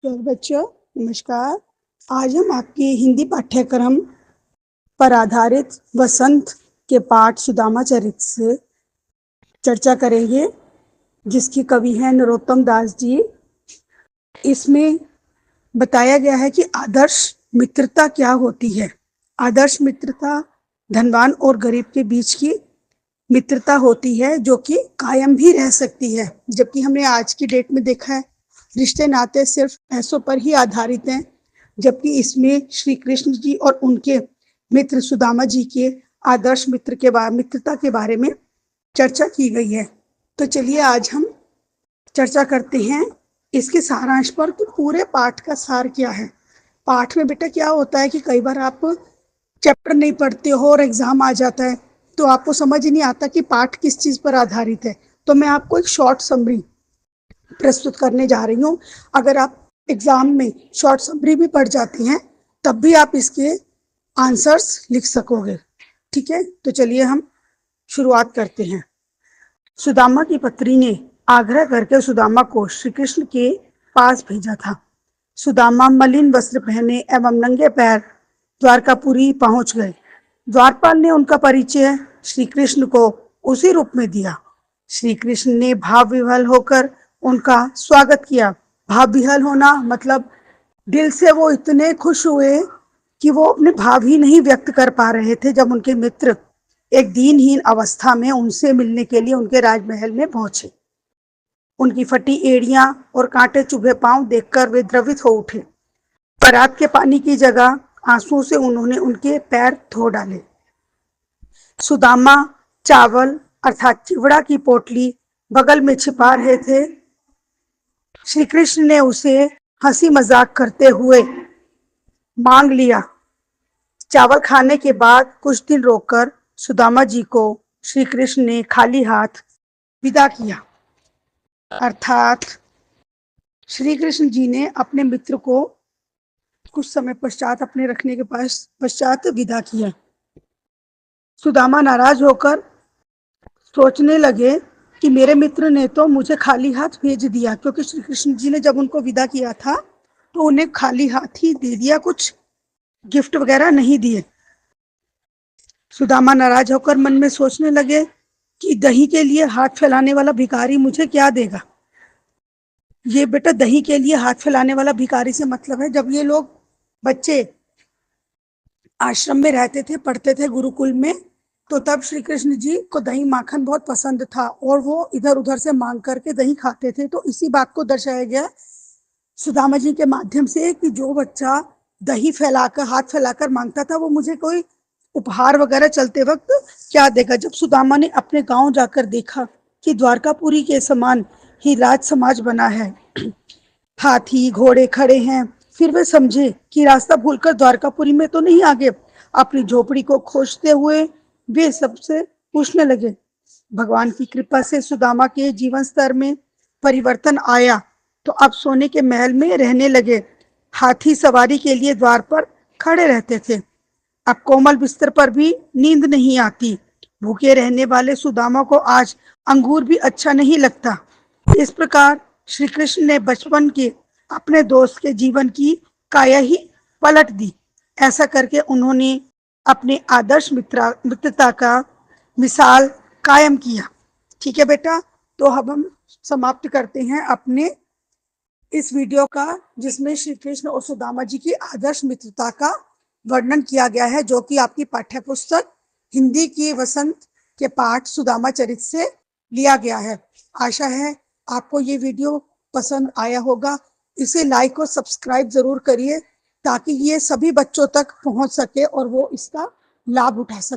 तो बच्चों नमस्कार। आज हम आपके हिंदी पाठ्यक्रम पर आधारित वसंत के पाठ सुदामा चरित से चर्चा करेंगे, जिसकी कवि हैं नरोत्तम दास जी। इसमें बताया गया है कि आदर्श मित्रता क्या होती है। आदर्श मित्रता धनवान और गरीब के बीच की मित्रता होती है, जो कि कायम भी रह सकती है। जबकि हमने आज की डेट में देखा है रिश्ते नाते सिर्फ पैसों पर ही आधारित हैं, जबकि इसमें श्री कृष्ण जी और उनके मित्र सुदामा जी के आदर्श मित्रता के बारे में चर्चा की गई है। तो चलिए आज हम चर्चा करते हैं इसके सारांश पर कि पूरे पाठ का सार क्या है। पाठ में बेटा क्या होता है कि कई बार आप चैप्टर नहीं पढ़ते हो और एग्जाम आ जाता है तो आपको समझ ही नहीं आता कि पाठ किस चीज पर आधारित है। तो मैं आपको एक शॉर्ट समरी प्रस्तुत करने जा रही हूँ। अगर आप एग्जाम में शॉर्ट समरी भी पढ़ जाती हैं तब भी आप इसके आंसर्स लिख सकोगे। ठीक है, तो चलिए हम शुरुआत करते हैं। सुदामा की पत्री ने आग्रह करके सुदामा को श्री कृष्ण के पास भेजा था। सुदामा मलिन वस्त्र पहने एवं नंगे पैर द्वारकापुरी पहुंच गए। द्वारपाल ने उनका परिचय श्री कृष्ण को उसी रूप में दिया। श्री कृष्ण ने भाव विह्वल होकर उनका स्वागत किया। भाव विह्वल होना मतलब दिल से वो इतने खुश हुए कि वो अपने भाव ही नहीं व्यक्त कर पा रहे थे जब उनके मित्र एक दीनहीन अवस्था में उनसे मिलने के लिए उनके राजमहल में पहुंचे। उनकी फटी एड़ियां और कांटे चुभे पांव देखकर वे द्रवित हो उठे। परात के पानी की जगह आंसुओं से उन्होंने उनके पैर धो डाले। सुदामा चावल अर्थात चिवड़ा की पोटली बगल में छिपा रहे थे। श्री कृष्ण ने उसे हंसी मजाक करते हुए मांग लिया। चावल खाने के बाद कुछ दिन रोककर सुदामा जी को श्री कृष्ण ने खाली हाथ विदा किया। अर्थात श्री कृष्ण जी ने अपने मित्र को कुछ समय पश्चात अपने रखने के पश्चात विदा किया। सुदामा नाराज होकर सोचने लगे कि मेरे मित्र ने तो मुझे खाली हाथ भेज दिया, क्योंकि श्री कृष्ण जी ने जब उनको विदा किया था तो उन्हें खाली हाथ ही दे दिया, कुछ गिफ्ट वगैरह नहीं दिए। सुदामा नाराज होकर मन में सोचने लगे कि दही के लिए हाथ फैलाने वाला भिखारी मुझे क्या देगा। ये बेटा दही के लिए हाथ फैलाने वाला भिखारी से मतलब है जब ये लोग बच्चे आश्रम में रहते थे, पढ़ते थे गुरुकुल में, तो तब श्री कृष्ण जी को दही माखन बहुत पसंद था और वो इधर उधर से मांग करके दही खाते थे। तो इसी बात को दर्शाया गया सुदामा जी के माध्यम से कि जो बच्चा दही फैलाकर हाथ फैलाकर मांगता था वो मुझे कोई उपहार वगैरह चलते वक्त क्या देगा। जब सुदामा ने अपने गांव जाकर देखा कि द्वारकापुरी के समान ही राज समाज बना है, हाथी घोड़े खड़े हैं, फिर वे समझे कि रास्ता भूलकर द्वारकापुरी में तो नहीं आगे। अपनी झोपड़ी को खोजते हुए वे सबसे पूछने लगे। भगवान की कृपा से सुदामा के जीवन स्तर में परिवर्तन आया तो अब सोने के महल में रहने लगे। हाथी सवारी के लिए द्वार पर खड़े रहते थे। अब कोमल बिस्तर पर भी नींद नहीं आती। भूखे रहने वाले सुदामा को आज अंगूर भी अच्छा नहीं लगता। इस प्रकार श्री कृष्ण ने बचपन के अपने दोस्त के जीवन की काया ही पलट दी। ऐसा करके उन्होंने अपने आदर्श मित्रता का मिसाल कायम किया। ठीक है बेटा, तो अब हम समाप्त करते हैं अपने इस वीडियो का, जिसमें श्री कृष्ण और सुदामा जी की आदर्श मित्रता का वर्णन किया गया है, जो कि आपकी पाठ्य पुस्तक हिंदी की वसंत के पाठ सुदामा चरित से लिया गया है। आशा है आपको ये वीडियो पसंद आया होगा। इसे लाइक और सब्सक्राइब जरूर करिए ताकि ये सभी बच्चों तक पहुंच सके और वो इसका लाभ उठा सके।